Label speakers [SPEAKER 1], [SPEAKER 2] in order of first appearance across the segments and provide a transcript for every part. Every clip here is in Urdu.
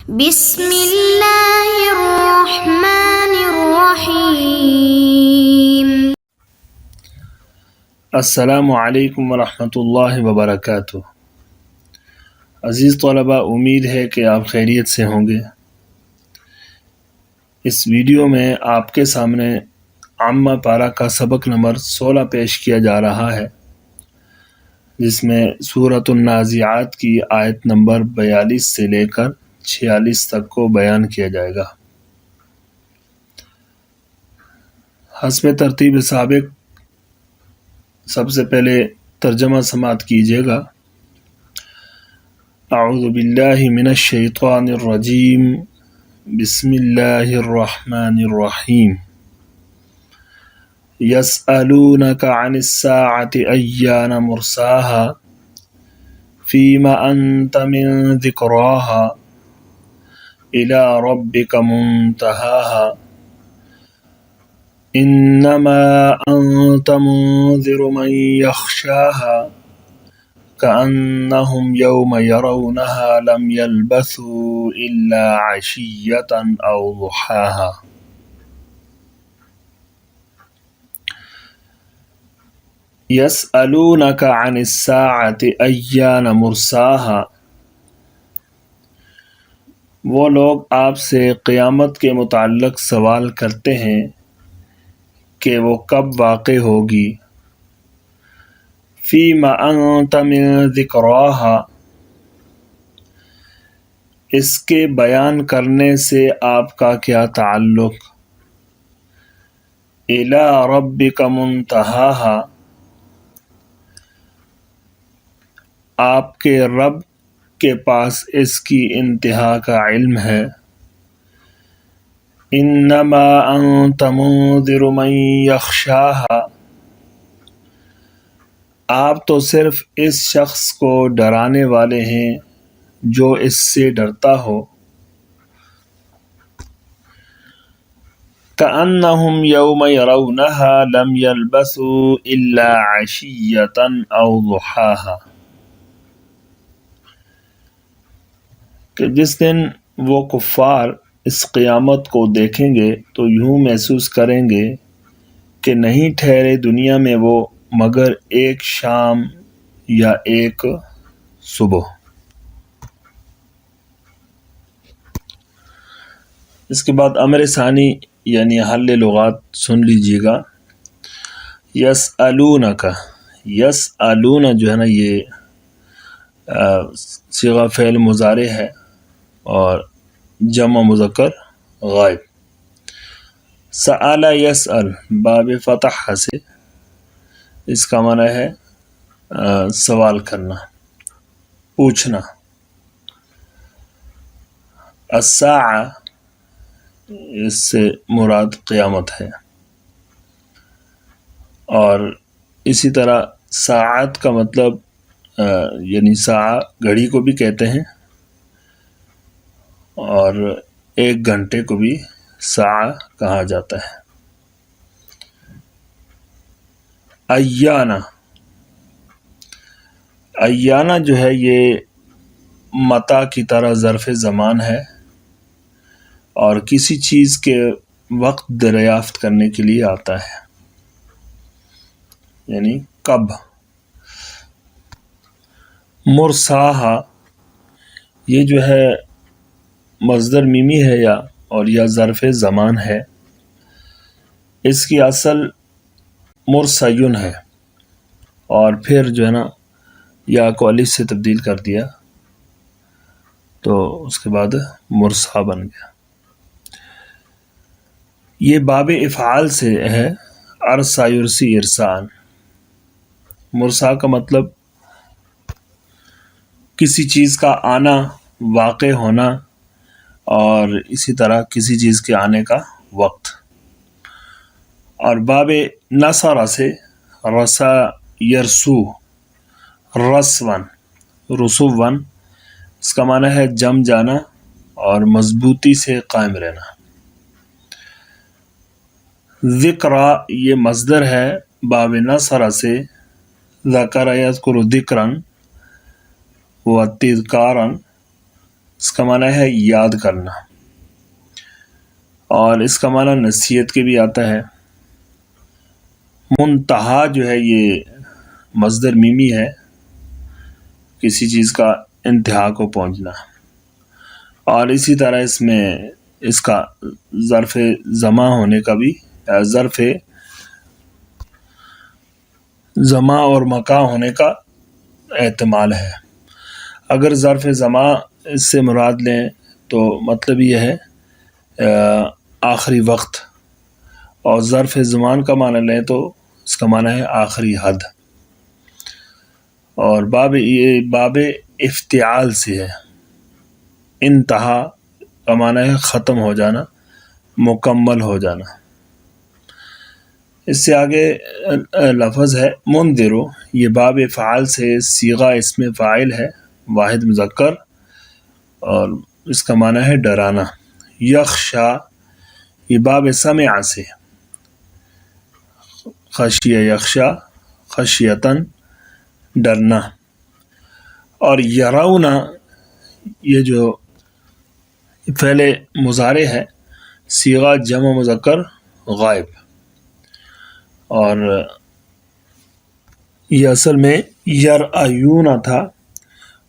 [SPEAKER 1] بسم اللہ الرحمن الرحیم۔
[SPEAKER 2] السلام علیکم ورحمۃ اللہ وبرکاتہ۔ عزیز طلباء، امید ہے کہ آپ خیریت سے ہوں گے۔ اس ویڈیو میں آپ کے سامنے عامہ پارہ کا سبق نمبر 16 پیش کیا جا رہا ہے، جس میں سورۃ النازعات کی آیت نمبر 42 سے لے کر 46 تک کو بیان کیا جائے گا۔ حسب ترتیب سابق سب سے پہلے ترجمہ سماعت کیجیے گا۔ اعوذ باللہ من الشیطان الرجیم، بسم اللہ الرحمن الرحیم۔ یسألونک عن الساعة ایان مرساها فیم انت من ذکراها الى ربک منتہاها انما انت منذر من یخشاها كأنهم يوم يرونها لم يلبثوا إلا عشية أو ضحاها۔ يسألونك عن الساعة أيان مرساها، وہ لوگ آپ سے قیامت کے متعلق سوال کرتے ہیں کہ وہ کب واقع ہوگی۔ فیم انت من ذکراها، اس کے بیان کرنے سے آپ کا کیا تعلق۔ الی ربک منتہاها، آپ کے رب کے پاس اس کی انتہا کا علم ہے۔ انما انت منذر من یخشاها، آپ تو صرف اس شخص کو ڈرانے والے ہیں جو اس سے ڈرتا ہو۔ كأنهم يوم يرونها لم يلبثوا إلا عشية أو ضحاها، کہ جس دن وہ کفار اس قیامت کو دیکھیں گے تو یوں محسوس کریں گے کہ نہیں ٹھہرے دنیا میں وہ مگر ایک شام یا ایک صبح۔ اس کے بعد امر ثانی یعنی حل لغات سن لیجیے گا۔ یسألونک، یسألون جو ہے نا یہ صیغہ فعل مضارع ہے اور جمع مذکر غائب۔ سأل یسأل باب فتح سے اس کا معنی ہے سوال کرنا، پوچھنا۔ الساعہ اس سے مراد قیامت ہے، اور اسی طرح ساعت کا مطلب یعنی ساعہ گھڑی کو بھی کہتے ہیں، اور ایک گھنٹے کو بھی ساعہ کہا جاتا ہے۔ ایانہ، ایانہ جو ہے یہ متى کی طرح ظرف زمان ہے اور کسی چیز کے وقت دریافت کرنے کے لیے آتا ہے، یعنی کب۔ مرساہا، یہ جو ہے مصدر میمی ہے اور یا ظرف زمان ہے، اس کی اصل مرسیون ہے اور پھر جو ہے نا یا کو الف سے تبدیل کر دیا تو اس کے بعد مرسا بن گیا۔ یہ باب افعال سے ہے، ارسا یرسی ارسان۔ مرسا کا مطلب کسی چیز کا آنا، واقع ہونا، اور اسی طرح کسی چیز کے آنے کا وقت۔ اور باب نصر سے رسا یرسو، رسون، رسوون، اس کا معنی ہے جم جانا اور مضبوطی سے قائم رہنا۔ ذکرہ یہ مصدر ہے باب نصر سے، ذکر یذکر ذکرا و تذکارا، اس کا معنی ہے یاد کرنا، اور اس کا معنی نصیحت کے بھی آتا ہے۔ منتہا جو ہے یہ مصدر میمی ہے، کسی چیز کا انتہا کو پہنچنا، اور اسی طرح اس میں اس کا ظرف زماں ہونے کا بھی، ظرف زماں اور مکان ہونے کا احتمال ہے۔ اگر ظرف زماں اس سے مراد لیں تو مطلب یہ ہے آخری وقت، اور ظرف زمان کا معنی لیں تو اس کا معنی ہے آخری حد، اور یہ باب افتعال سے ہے۔ انتہا کا معنی ہے ختم ہو جانا، مکمل ہو جانا۔ اس سے آگے لفظ ہے منذرو، یہ باب فعال سے صیغہ اسم فاعل ہے، واحد مذکر، اور اس کا معنی ہے ڈرانا۔ یخشا، یہ باب سمع سے، خشیہ یخشا، خشیتاً ڈرنا، اور یرونا، یہ جو فعل مضارع ہے، صیغہ جمع مذکر غائب، اور یہ اصل میں یرعیون تھا،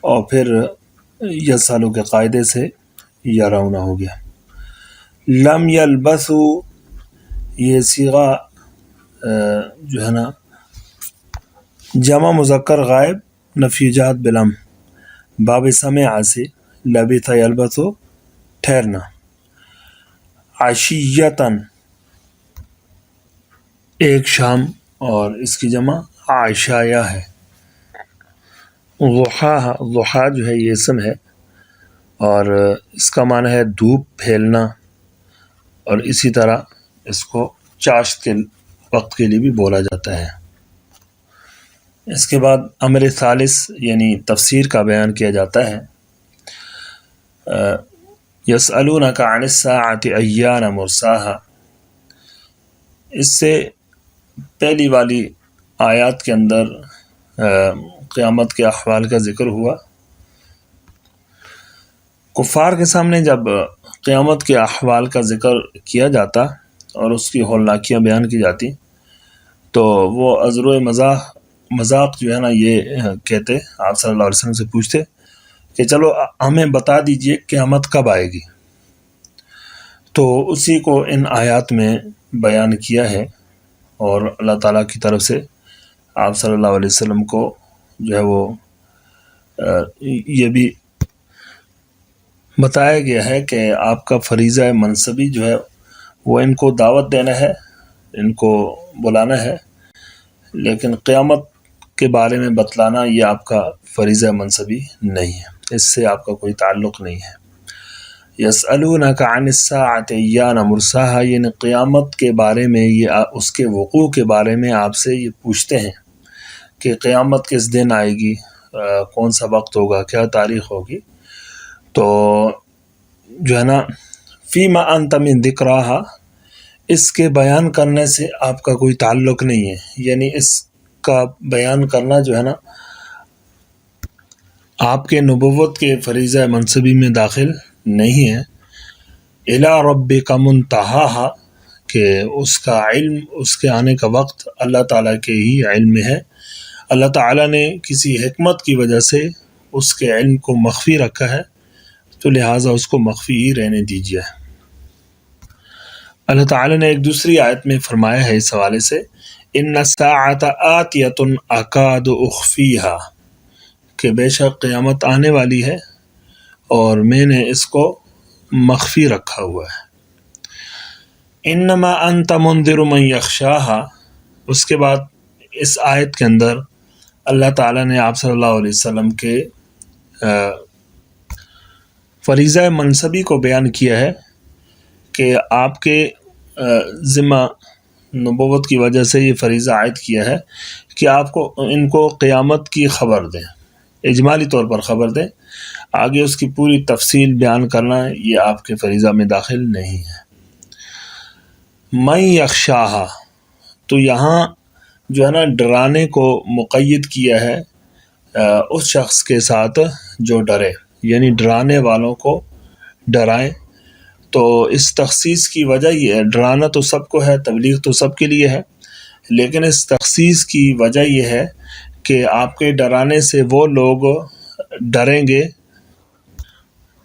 [SPEAKER 2] اور پھر یسالو کے قاعدے سے یرونا ہو گیا۔ لم یلبثوا، یہ صیغہ جو ہے نا جمع مذکر غائب، نفی جات بلم، باب سمع سے، لبث یلبث ٹھہرنا۔ عشیتاً، ایک شام، اور اس کی جمع عشایہ ہے۔ ضحیٰ، ضحیٰ جو ہے یہ اسم ہے، اور اس کا معنی ہے دھوپ پھیلنا، اور اسی طرح اس کو چاشت کے وقت کے لیے بھی بولا جاتا ہے۔ اس کے بعد امر ثالث یعنی تفسیر کا بیان کیا جاتا ہے۔ یسألونک عن الساعۃ ایان مرساہا، اس سے پہلی والی آیات کے اندر قیامت کے احوال کا ذکر ہوا۔ کفار کے سامنے جب قیامت کے احوال کا ذکر کیا جاتا اور اس کی ہولناکیاں بیان کی جاتی تو وہ عذر مذاق جو ہے نا یہ کہتے، آپ صلی اللہ علیہ وسلم سے پوچھتے کہ چلو ہمیں بتا دیجئے قیامت کب آئے گی، تو اسی کو ان آیات میں بیان کیا ہے، اور اللہ تعالیٰ کی طرف سے آپ صلی اللہ علیہ وسلم کو جو ہے وہ یہ بھی بتایا گیا ہے کہ آپ کا فریضہ منصبی جو ہے وہ ان کو دعوت دینا ہے، ان کو بلانا ہے، لیکن قیامت کے بارے میں بتلانا یہ آپ کا فریضہ منصبی نہیں ہے، اس سے آپ کا کوئی تعلق نہیں ہے۔ یسألونک عن الساعۃ ایان مرساہا، یعنی قیامت کے بارے میں، یہ اس کے وقوع کے بارے میں آپ سے یہ پوچھتے ہیں کہ قیامت کس دن آئے گی، کون سا وقت ہوگا، کیا تاریخ ہوگی، تو جو ہے نا فیما انت من ذکراہا، اس کے بیان کرنے سے آپ کا کوئی تعلق نہیں ہے، یعنی اس کا بیان کرنا جو ہے نا آپ کے نبوت کے فریضہ منصبی میں داخل نہیں ہے۔ الی ربک منتہاہا، کہ اس کا علم، اس کے آنے کا وقت اللہ تعالیٰ کے ہی علم میں ہے، اللہ تعالیٰ نے کسی حکمت کی وجہ سے اس کے علم کو مخفی رکھا ہے، تو لہٰذا اس کو مخفی ہی رہنے دیجیے۔ اللہ تعالیٰ نے ایک دوسری آیت میں فرمایا ہے اس حوالے سے، ان الساعۃ آتیۃ اکاد اخفیہا، کہ بے شک قیامت آنے والی ہے اور میں نے اس کو مخفی رکھا ہوا ہے۔ انما انت منذر من یخشاہا، اس کے بعد اس آیت کے اندر اللہ تعالیٰ نے آپ صلی اللہ علیہ وسلم کے فریضہ منصبی کو بیان کیا ہے کہ آپ کے ذمہ نبوت کی وجہ سے یہ فریضہ عائد کیا ہے کہ آپ کو ان کو قیامت کی خبر دیں، اجمالی طور پر خبر دیں، آگے اس کی پوری تفصیل بیان کرنا یہ آپ کے فریضہ میں داخل نہیں ہے۔ من یخشاہا، تو یہاں جو ہے نا ڈرانے کو مقید کیا ہے اس شخص کے ساتھ جو ڈرے، یعنی ڈرانے والوں کو ڈرائیں۔ تو اس تخصیص کی وجہ یہ ہے، ڈرانا تو سب کو ہے، تبلیغ تو سب کے لیے ہے، لیکن اس تخصیص کی وجہ یہ ہے کہ آپ کے ڈرانے سے وہ لوگ ڈریں گے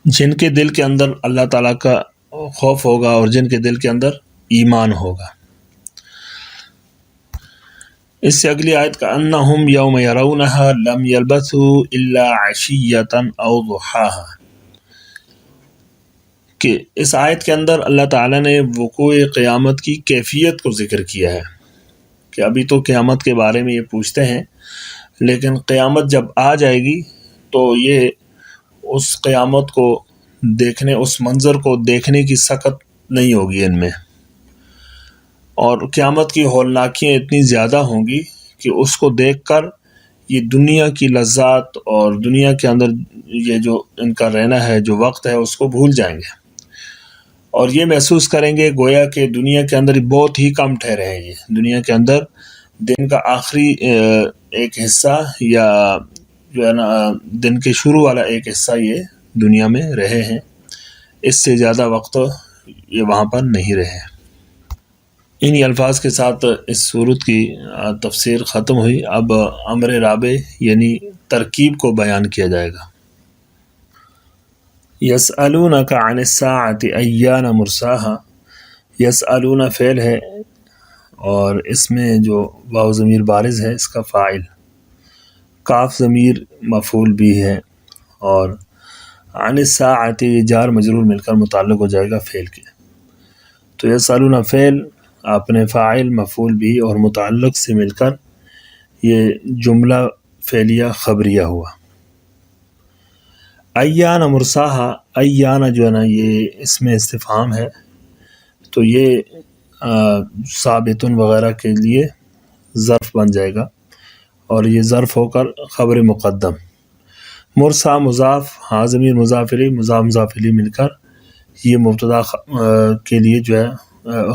[SPEAKER 2] جن کے دل کے اندر اللہ تعالیٰ کا خوف ہوگا اور جن کے دل کے اندر ایمان ہوگا۔ اس سے اگلی آیت کا انہم یوم یرونہا لم یلبثوا الا عشیۃ او ضحاہا، کہ اس آیت کے اندر اللہ تعالیٰ نے وقوع قیامت کی کیفیت کو ذکر کیا ہے کہ ابھی تو قیامت کے بارے میں یہ پوچھتے ہیں، لیکن قیامت جب آ جائے گی تو یہ اس قیامت کو دیکھنے، اس منظر کو دیکھنے کی سخت نہیں ہوگی ان میں، اور قیامت کی ہولناکیاں اتنی زیادہ ہوں گی کہ اس کو دیکھ کر یہ دنیا کی لذات اور دنیا کے اندر یہ جو ان کا رہنا ہے، جو وقت ہے، اس کو بھول جائیں گے اور یہ محسوس کریں گے گویا کہ دنیا کے اندر بہت ہی کم ٹھہرے ہیں، یہ دنیا کے اندر دن کا آخری ایک حصہ یا جو ہے نا دن کے شروع والا ایک حصہ یہ دنیا میں رہے ہیں، اس سے زیادہ وقت یہ وہاں پر نہیں رہے۔ انہی الفاظ کے ساتھ اس سورت کی تفسیر ختم ہوئی۔ اب امر رابع یعنی ترکیب کو بیان کیا جائے گا۔ یسألونک عن الساعۃ ایان مرساہا، یسألون فعل ہے اور اس میں جو واو ضمیر بارز ہے اس کا فاعل، کاف ضمیر مفعول بھی ہے، اور عن الساعۃ یہ جار مجرور مل کر متعلق ہو جائے گا فعل کے۔ تو یسألون فعل اپنے فاعل مفعول بھی اور متعلق سے مل کر یہ جملہ فعلیہ خبریہ ہوا۔ ایان مرساہا، ایان جو ہے نا یہ اس میں استفہام ہے، تو یہ ثابت وغیرہ کے لیے ظرف بن جائے گا اور یہ ظرف ہو کر خبر مقدم۔ مرسا مضاف، ہاں ضمیر مضاف الیہ، مضاف مضاف الیہ مل کر یہ مبتدا کے لیے جو ہے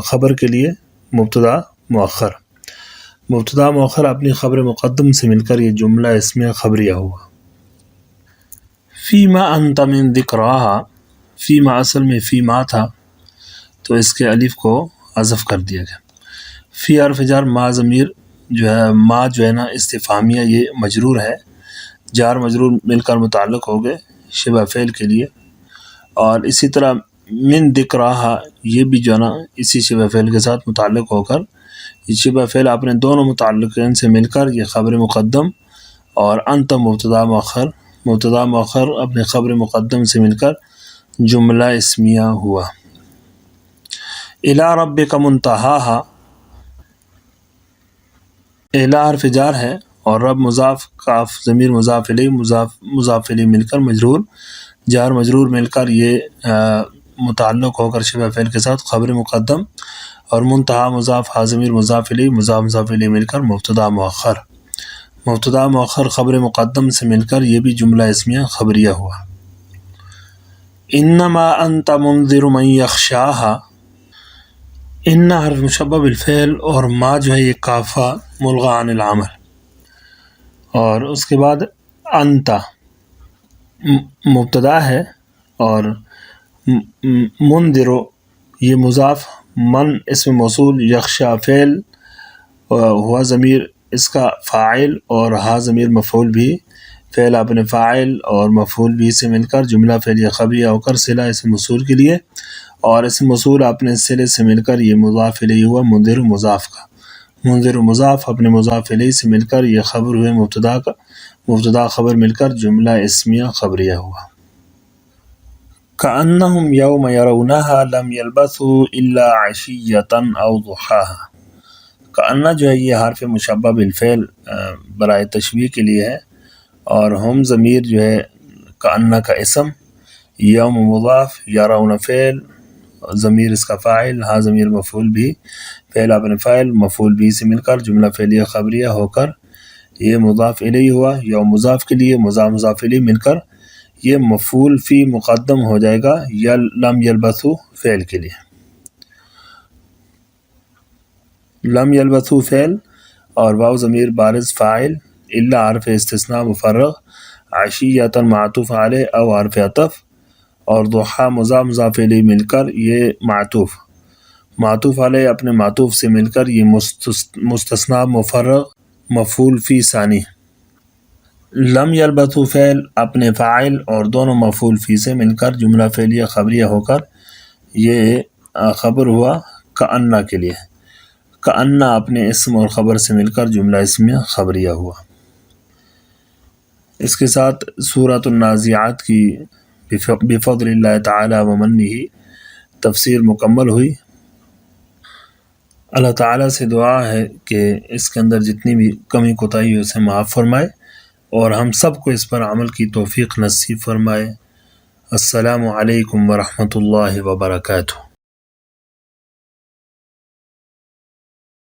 [SPEAKER 2] خبر کے لیے مبتدا مؤخر، مبتدا مؤخر اپنی خبر مقدم سے مل کر یہ جملہ اسمیہ خبریہ ہوا۔ فیما انت من ذکراہا، فیما اصل میں فیما تھا تو اس کے الف کو حذف کر دیا گیا۔ فی حرف جر، ما ضمیر جو ہے، ما جو ہے نا استفہامیہ یہ مجرور ہے، جار مجرور مل کر متعلق ہو گئے شبہ فعل کے لیے، اور اسی طرح من ذکراہا یہ بھی جو ہے نا اسی شبہ فعل کے ساتھ متعلق ہو کر یہ شبہ فعل اپنے دونوں متعلقین سے مل کر یہ خبر مقدم، اور انت مبتدا مؤخر، مبتدا مؤخر اپنے خبر مقدم سے مل کر جملہ اسمیہ ہوا۔ الی ربک منتہاہا، الی حرف جار ہے اور رب مضاف، کاف ضمیر مضاف الیہ، مضاف الیہ مل کر مجرور، جار مجرور مل کر یہ متعلق ہو کر شبہ فعل کے ساتھ خبر مقدم، اور منتہا مضاف، ہا ضمیر مضاف الیہ، مضاف مضاف الیہ مل کر مبتدا مؤخر، مبتدا مؤخر خبر مقدم سے مل کر یہ بھی جملہ اسمیہ خبریہ ہوا۔ انما انت منذر من یخشاہا، ان حرف مشبہ بالفعل اور ما جو ہے یہ کافہ ملغی عن العمل، اور اس کے بعد انت مبتدا ہے اور منذر یہ مضاف، من اسم موصول، یخشا فعل، ہوا ضمیر اس کا فاعل، اور ہا ضمیر مفعول بھی، فعل اپنے فاعل اور مفعول بھی سے مل کر جملہ فعلیہ خبریہ ہو کر صلہ اسم موصول کے لیے، اور اسم موصول اپنے صلے سے مل کر یہ مضاف الیہ ہوا منذر مضاف کا، منذر مضاف اپنے مضاف الیہ سے مل کر یہ خبر ہوئے مبتدا کا، مبتدا خبر مل کر جملہ اسمیہ خبریہ ہوا۔ کأنہم یوم یرونہا لم یلبثوا الا عشیۃ او ضحاہا، کأنہ جو ہے یہ حرف مشبہ بالفعل برائے تشبیہ کے لیے ہے، اور ہم ضمیر جو ہے کأنہ کا اسم، یوم مضاف، یرون فعل، ضمیر اس کا فاعل، ہا ضمیر مفعول بھی، فعل اپنے فاعل مفعول بھی سے مل کر جملہ فعلیہ خبریہ ہو کر یہ مضاف الیہ ہوا، یوم مضاف کے لیے مضاف مضاف الیہ مل کر یہ مفعول فی مقدم ہو جائے گا لم یلبثوا فعل کے لیے، لم یلبثوا فعل اور واو ضمیر بارز فاعل، الا حرف استثناء مفرغ عشیۃ معطوف علیہ او حرف عطف، اور ضحیٰ مضاف الیہ مل کر یہ معطوف علیہ اپنے معطوف سے مل کر یہ مستثنی مفرغ مفعول فی ثانی۔ لم یلبثوا فعل اپنے فاعل اور دونوں مفعول فی سے مل کر جملہ فعلیہ خبریہ ہو کر یہ خبر ہوا کأن کے لیے۔ کأن اپنے اسم اور خبر سے مل کر جملہ اسمیہ خبریہ ہوا۔ اس کے ساتھ سورۃ النازعات کی بفضل اللہ تعالی ومنہ تفسیر مکمل ہوئی۔ اللہ تعالیٰ سے دعا ہے کہ اس کے اندر جتنی بھی کمی کوتاہی ہے اسے معاف فرمائے اور ہم سب کو اس پر عمل کی توفیق نصیب فرمائے۔ السلام علیکم ورحمۃ اللہ وبرکاتہ۔